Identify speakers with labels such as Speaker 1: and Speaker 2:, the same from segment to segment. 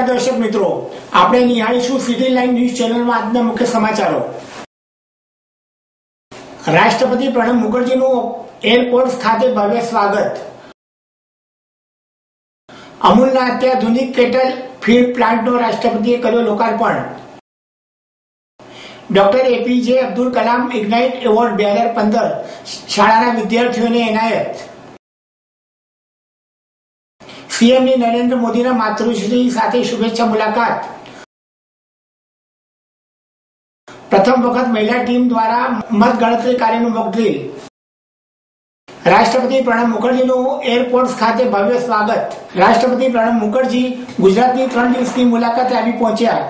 Speaker 1: નમસ્કાર દર્શક મિત્રો, આપણે નિહાળીશું સિટી લાઈવ ન્યૂઝ ચેનલમાં આજના મુખ્ય સમાચારો। રાષ્ટ્રપતિ પ્રણવ મુખર્જીનું એરપોર્ટ ખાતે ભવ્ય સ્વાગત। અમૂલના અત્યાધુનિક કેટલ ફીડ પ્લાન્ટનો રાષ્ટ્રપતિએ કર્યો લોકાર્પણ। Doctor APJ Abdul Kalam ignite award 2015 શાળાના વિદ્યાર્થીઓને એનાયત। सीएम ने नरेंद्र मोदी ना मातृश्री साथे शुभेच्छा मुलाकात। प्रथम वखत महिला टीम द्वारा मत गणतरी कार्यનું મોક ડ્રીલ। राष्ट्रपति प्रणव मुखर्जीનું એરપોર્ટ ખાતે ભવ્ય સ્વાગત। રાષ્ટ્રપતિ પ્રણવ મુખર્જી ગુજરાતની 3 દિવસની મુલાકાતે આવી પહોંચ્યા।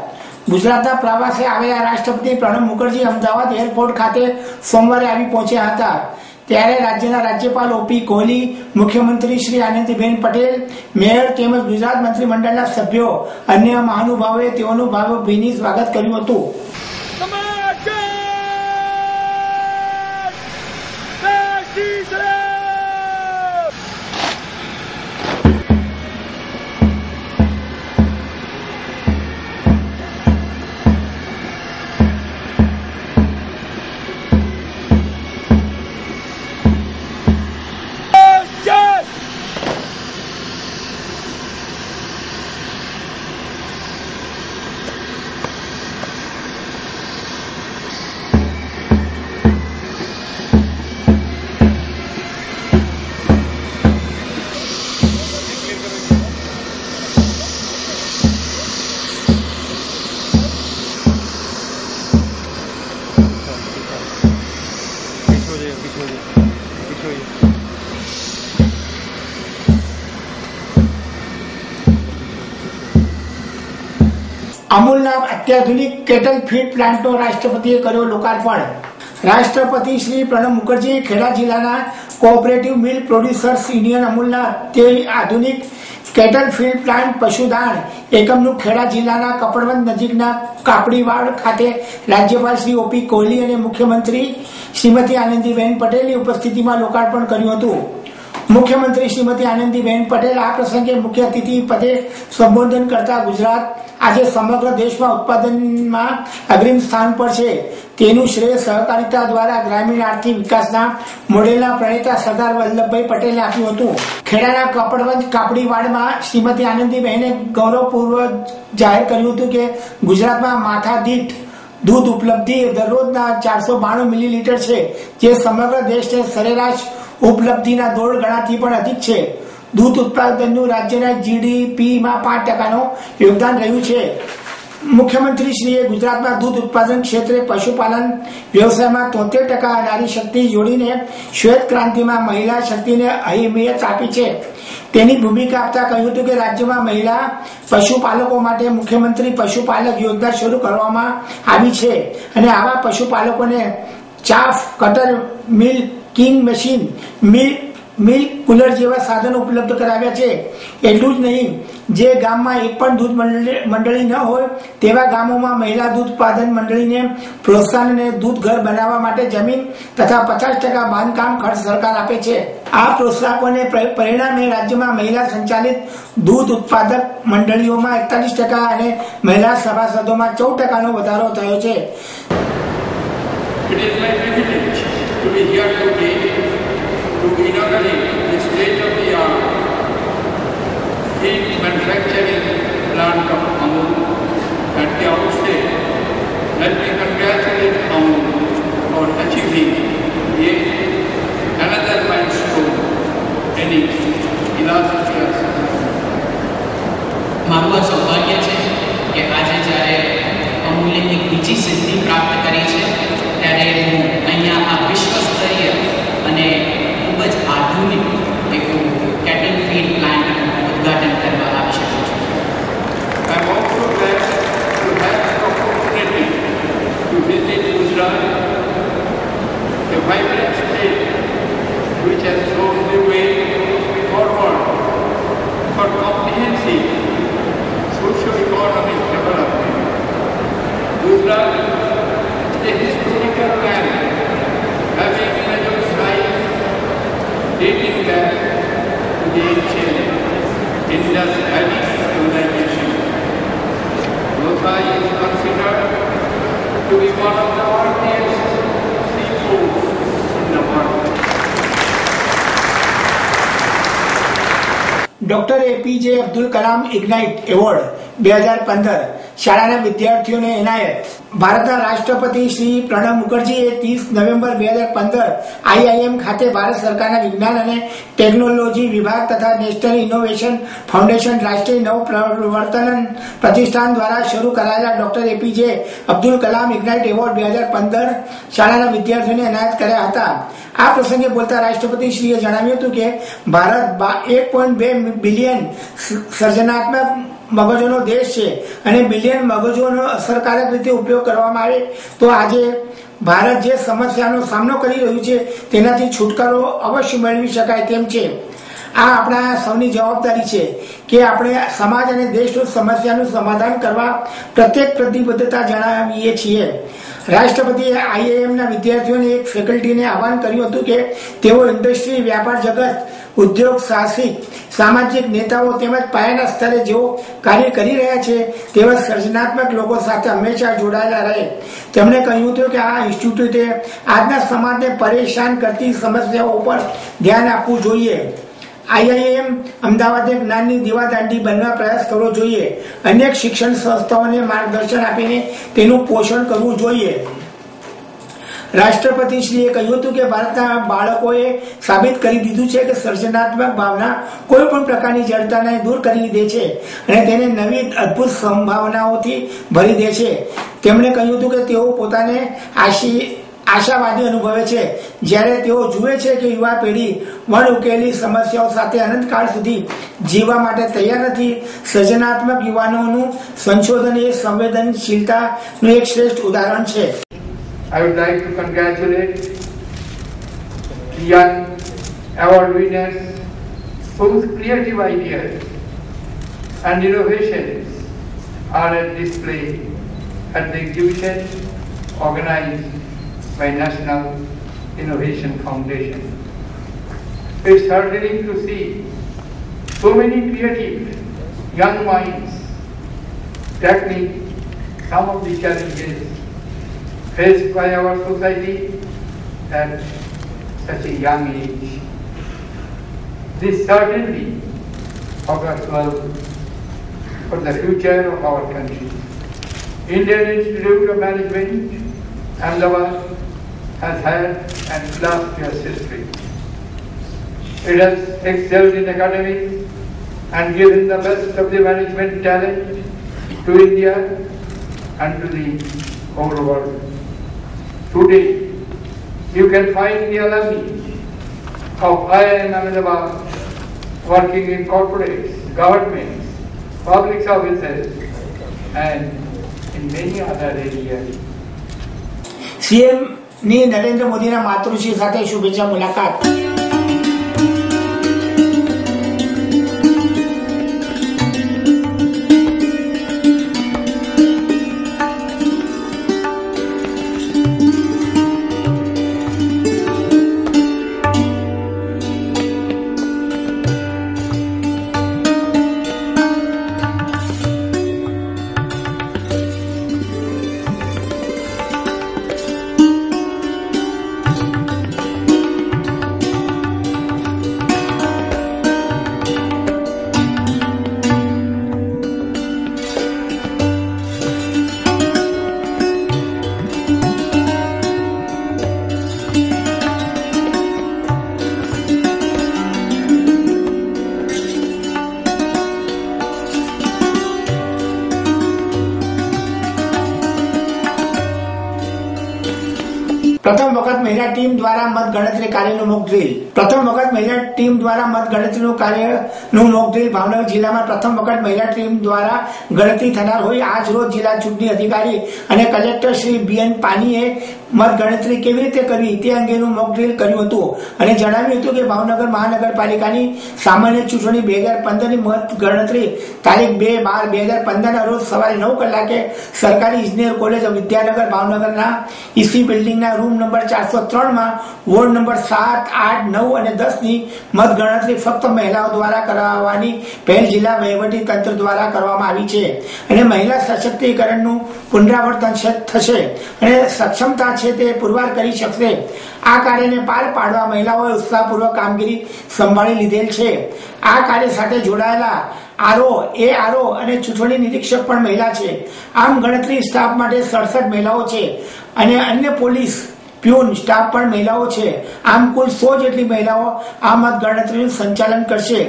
Speaker 1: ગુજરાતના પ્રવાસે આવેલા રાષ્ટ્રપતિ પ્રણવ મુખર્જી અમદાવાદ એરપોર્ટ ખાતે સોમવારે આવી પહોંચ્યા હતા। ત્યારે રાજ્યના રાજ્યપાલ ઓપી કોહલી, મુખ્યમંત્રી શ્રી આનંદીબેન પટેલ, મેયર તેમજ ગુજરાત મંત્રીમંડળના સભ્યો અન્ય મહાનુભાવોએ તેઓનું ભાવભીની સ્વાગત કર્યું હતું। અમૂલના અત્યાધુનિક કેટલ ફીડ પ્લાન્ટનો રાષ્ટ્રપતિએ કર્યો લોકાર્પણ। રાષ્ટ્રપતિ શ્રી પ્રણવ મુખર્જીએ ખેડા જિલ્લાના કોઓપરેટિવ મિલ્ક પ્રોડ્યુસર્સ યુનિયન અમૂલના આધુનિક કેટલ ફીડ પ્લાન્ટ પશુદાણ એકમનું ખેડા જિલ્લાના કપડવંત નજીકના કાપડીવાડ ખાતે રાજ્યપાલ શ્રી ઓપી કોહલી અને મુખ્યમંત્રી શ્રીમતી આનંદીબેન પટેલની ઉપસ્થિતિમાં લોકાર્પણ કર્યું હતું। મુખ્યમંત્રી શ્રીમતી આનંદીબેન પટેલ આ પ્રસંગે મુખ્ય અતિથિ પદે સંબોધન કરતા ગુજરાત આજે સમગ્ર દેશમાં ઉત્પાદનમાં અગ્રીમ સ્થાન પર છે તેનું શ્રેય સહકારિતા દ્વારા ગ્રામીણ આર્થિક વિકાસના મોડેલના પ્રણેતા સરદાર વલ્લભભાઈ પટેલે આપ્યું હતું। ખેડાના કપડવંત કાપડીવાડમાં શ્રીમતી આનંદીબેને ગૌરવપૂર્વક જાહેર કર્યું હતું કે ગુજરાતમાં માથા દીઠ દૂધ ઉપલબ્ધિ દરરોજના 492 મિલીલીટર છે, જે સમગ્ર દેશને સરેરાશ ઉપલબ્ધિના 1.5 ગણાથી પણ અધિક છે। દૂધ ઉત્પાદનનું રાજ્યના જીડીપીમાં 5%નું યોગદાન રહ્યું છે। મુખ્યમંત્રીશ્રીએ ગુજરાતમાં દૂધ ઉત્પાદન ક્ષેત્રે પશુપાલન વ્યવસાયમાં 73% નારી શક્તિ જોડીને શ્વેત ક્રાંતિમાં મહિલા શક્તિને અહેમિયત આપી છે તેની ભૂમિકા આપતા કહ્યું હતું કે રાજ્યમાં મહિલા પશુપાલકો માટે મુખ્યમંત્રી પશુપાલક યોજના શરૂ કરવામાં આવી છે અને આવા પશુપાલકોને chaff cutter, milking machine, milk cooler જેવા સાધનો ઉપલબ્ધ કરાવ્યા છે। એટલું જ નહીં, જે ગામમાં એક પણ દૂધ મંડળી ન હોય તેવા ગામોમાં મહિલા દૂધ ઉત્પાદન મંડળીને પ્રોત્સાહન અને દૂધ ઘર બનાવવા માટે જમીન તથા 50% બાંધકામ ખર્ચ સરકાર આપે છે। આ પ્રોત્સાહકોને પરિણામે રાજ્યમાં મહિલા સંચાલિત દૂધ ઉત્પાદક મંડળીઓમાં 41% અને મહિલા સભાસદોમાં 14%નો વધારો થયો છે।
Speaker 2: To inaugurate the state-of-the-art feed manufacturing plant of Amul at the outset. Let me congratulate Amul for achieving yet another milestone in its illustrious
Speaker 3: મારું આ સૌભાગ્ય છે કે આજે જ્યારે અમૂલે એક બીજી સિદ્ધિ પ્રાપ્ત કરી છે ત્યારે હું અહીંયા આ વિશ્વસ્તરીય અને ખૂબ જ આધુનિક એક કેટલ ફીડ પ્લાન્ટનું ઉદ્ઘાટન કરવા આવી શકું છું।
Speaker 2: I am also glad to have the opportunity to visit Gujarat, a vibrant state which has shown the way forward for comprehensive socio-economic development. Gujarat is a historical land having major size dating back to the ancient Indus Valley civilization. to be one of the earliest seaports in the world.
Speaker 1: Doctor APJ Abdul Kalam ignite award 2015 શાળાના વિદ્યાર્થીઓને એનાયત. ભારતના રાષ્ટ્રપતિ Shri Pranab મુખર્જીએ 30 November 2015 IIM ખાતે ભારત સરકારના વિજ્ઞાન અને technology વિભાગ તથા નેશનલ ઇનોવેશન ફાઉન્ડેશન રાષ્ટ્રીય નવપ્રવર્તન પ્રતિષ્ઠાન દ્વારા શરૂ કરાયેલા doctor APJ Abdul Kalam ignite award 2015 શાળાના વિદ્યાર્થીઓને એનાયત કર્યા હતા. આ પ્રસંગે બોલતા રાષ્ટ્રપતિશ્રીએ જણાવ્યું હતું કે ભારત 1.2 બિલિયન સર્જનાત્મક મગજોનો દેશ છે અને બિલિયન મગજોનો અસરકારક રીતે ઉપયોગ કરવામાં આવે તો આજે ભારત જે સમસ્યાનો સામનો કરી રહ્યું છે તેનાથી છુટકારો અવશ્ય મેળવી શકાય તેમ છે. આ આપણા સૌની જવાબદારી છે કે આપણે સમાજ અને દેશની સમસ્યાનું સમાધાન કરવા પ્રત્યેક પ્રતિબદ્ધતા જણાવીએ છીએ. રાષ્ટ્રપતિએ IIMના વિદ્યાર્થીઓને એક ફેકલ્ટીને આહવાન કર્યું હતું કે તેઓ ઇન્ડસ્ટ્રી, વ્યાપાર જગત, ઉદ્યોગ સાહસિક, સામાજિક નેતાઓ તેમજ પાયાના સ્તરે જેઓ કાર્ય કરી રહ્યા છે તેવા સર્જનાત્મક લોકો સાથે હંમેશા જોડાયેલા રહે. તેમણે કહ્યું હતું કે આ ઇન્સ્ટિટ્યૂટે આજના સમાજને પરેશાન કરતી સમસ્યાઓ પર ધ્યાન આપવું જોઈએ. IIM અમદાવાદે જ્ઞાનની દીવાદાંડી બનવા પ્રયાસ કરવો જોઈએ. અનેક શિક્ષણ સંસ્થાઓને માર્ગદર્શન આપીને તેનું પોષણ કરવું જોઈએ. રાષ્ટ્રપતિશ્રીએ કહ્યું હતું કે ભારતના બાળકોએ સાબિત કરી દીધું છે કે સર્જનાત્મક ભાવના કોઈ પણ પ્રકારની જડતાને દૂર કરી દે છે અને તેને નવી અદ્ભુત સંભાવનાઓથી ભરી દે છે. તેમણે કહ્યું હતું કે તેઓ પોતાને આશાવાદી અનુભવે છે જ્યારે તેઓ જુએ છે કે યુવા પેઢી વણ ઉકેલી સમસ્યાઓ સાથે અનંતકાળ સુધી જીવવા માટે તૈયાર નથી. સર્જનાત્મક યુવાનોનું સંશોધન એ સંવેદનશીલતાનું એક શ્રેષ્ઠ ઉદાહરણ છે.
Speaker 2: I would like to congratulate the young award winners whose creative ideas and innovations are at display at the exhibition organized by National Innovation Foundation. It's heartening to see so many creative young minds tackling some of the challenges faced by our society at such a young age. This certainly augurs well for the future of our country. Indian Institute of Management, Ahmedabad, has had an illustrious history. It has excelled in academics and given the best of the management talent to India and to the whole world. Today, you can find the alumni of IIM Ahmedabad working in corporates, governments, public services, and in many other areas.
Speaker 1: CM ની નરેન્દ્ર મોદીના માતૃશ્રી સાથે શુભેચ્છા મુલાકાત. પ્રથમ વખત મહિલા team દ્વારા મતગણતરી કાર્યનું મોક ડ્રીલ. પ્રથમ વખત મહિલા ટીમ દ્વારા મતગણતરીનું કાર્યનું મોક ડ્રીલ. ભાવનગર જિલ્લામાં પ્રથમ વખત મહિલા ટીમ દ્વારા ગણતરી થનાર હોય આજ રોજ જિલ્લા ચૂંટણી અધિકારી અને કલેક્ટર શ્રી BN પાનીએ મતગણતરી કેવી રીતે કરવી તે અંગેનું મોક ડ્રીલ કર્યું હતું અને જણાવ્યું હતું કે ભાવનગર મહાનગરપાલિકાની સામાન્ય ચૂંટણી 2015ની મતગણતરી તારીખ 2/12/2015ના રોજ સવારે 9 કલાકે સરકારી ઇજનેર કોલેજ વિદ્યાનગર ભાવનગરના EC બિલ્ડિંગના રૂમ રૂમ નંબર 403 માં વોર્ડ નંબર 7, 8, 9 અને 10 ની મતગણતરી ફક્ત મહિલાઓ દ્વારા કરાવવાની પહેલ જિલ્લા વહીવટી તંત્ર દ્વારા કરવામાં આવી છે અને મહિલા સશક્તિકરણનું પુનરાવર્તન થશે અને સક્ષમતા છે તે પુરવાર કરી શકશે। આ કાર્યને પાર પાડવા મહિલાઓએ ઉત્સાહપૂર્વક કામગીરી સંભાળી લીધેલ છે। આ કાર્ય સાથે જોડાયેલા આરઓ અને ચૂંટણી નિરીક્ષક પણ મહિલા છે। આમ ગણતરી સ્ટાફ માટે 67 મહિલાઓ છે અને અન્ય પોલીસ પ્યુન સ્ટાફ પણ મહિલાઓ છે। આમ કુલ 100 જેટલી મહિલાઓ આ મતગણતરીનું સંચાલન કરશે।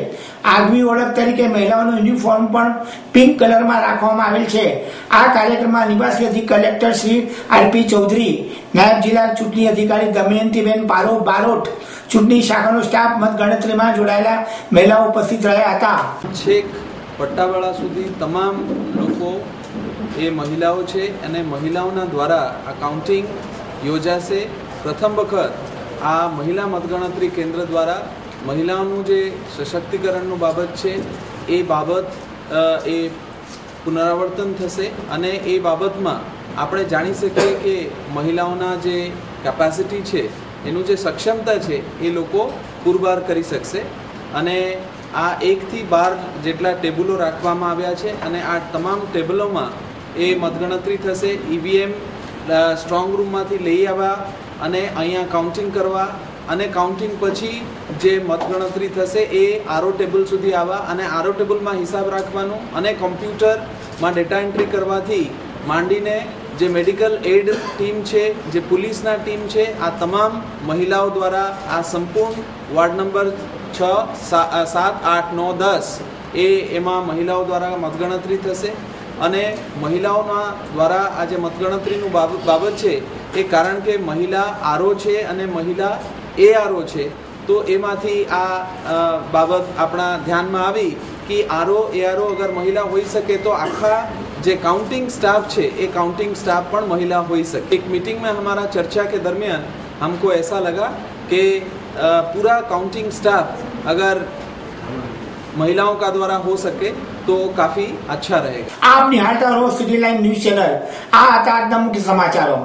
Speaker 1: આગવી ઓળખ તરીકે મહિલાઓનું યુનિફોર્મ પણ પિંક કલરમાં રાખવામાં આવેલ છે। આ કાર્યક્રમમાં નિવાસી અધિક કલેક્ટર શ્રી આરપી ચૌધરી, નાયબ જિલ્લા ચૂંટણી અધિકારી દમયંતીબેન બારોટ, ચૂંટણી શાખાનો સ્ટાફ મતગણતરીમાં જોડાયેલા મહિલાઓ ઉપસ્થિત રહ્યા હતા।
Speaker 4: છેક પટ્ટાવાળા સુધી તમામ લોકો એ મહિલાઓ છે અને મહિલાઓના દ્વારા આ કાઉન્ટિંગ યોજાશે। પ્રથમ વખત આ મહિલા મતગણતરી કેન્દ્ર દ્વારા મહિલાઓનું જે સશક્તિકરણનું બાબત છે એ બાબત એ પુનરાવર્તન થશે અને એ બાબતમાં આપણે જાણી શકીએ કે મહિલાઓના જે કેપેસિટી છે એનું જે સક્ષમતા છે એ લોકો પુરવાર કરી શકશે અને આ 1 થી 12 જેટલા ટેબલો રાખવામાં આવ્યા છે અને આ તમામ ટેબલોમાં એ મતગણતરી થશે। ઈવીએમ સ્ટ્રોંગ રૂમમાંથી લઈ આવવા અને અહીંયા કાઉન્ટિંગ કરવા અને કાઉન્ટિંગ પછી જે મતગણતરી થશે એ આરઓ ટેબલ સુધી આવવા અને આરઓ ટેબલમાં હિસાબ રાખવાનો અને કોમ્પ્યુટરમાં ડેટા એન્ટ્રી કરવાથી માંડીને જે મેડિકલ એડ ટીમ છે, જે પોલીસના ટીમ છે, આ તમામ મહિલાઓ દ્વારા આ સંપૂર્ણ વોર્ડ નંબર 6, 7, 8, 9, 10 એમાં મહિલાઓ દ્વારા મતગણતરી થશે અને મહિલાઓના દ્વારા આ જે મતગણતરીનું બાબત છે એ કારણ કે મહિલા આરઓ છે અને મહિલા એઆરઓ છે તો એમાંથી આ બાબત આપણા ધ્યાનમાં આવી कि एआरओ अगर महिला हो सके तो आखा जे काउंटिंग स्टाफ है ये काउंटिंग स्टाफ पण महिला हो सके। एक मीटिंग में हमारा चर्चा के दरमियान हमको ऐसा लगा कि पूरा काउंटिंग स्टाफ अगर महिलाओं का द्वारा हो सके तो काफी अच्छा रहेगा।
Speaker 1: आप निहारता रहो सिटी लाइन न्यूज चैनल। आ मुख्य समाचारों।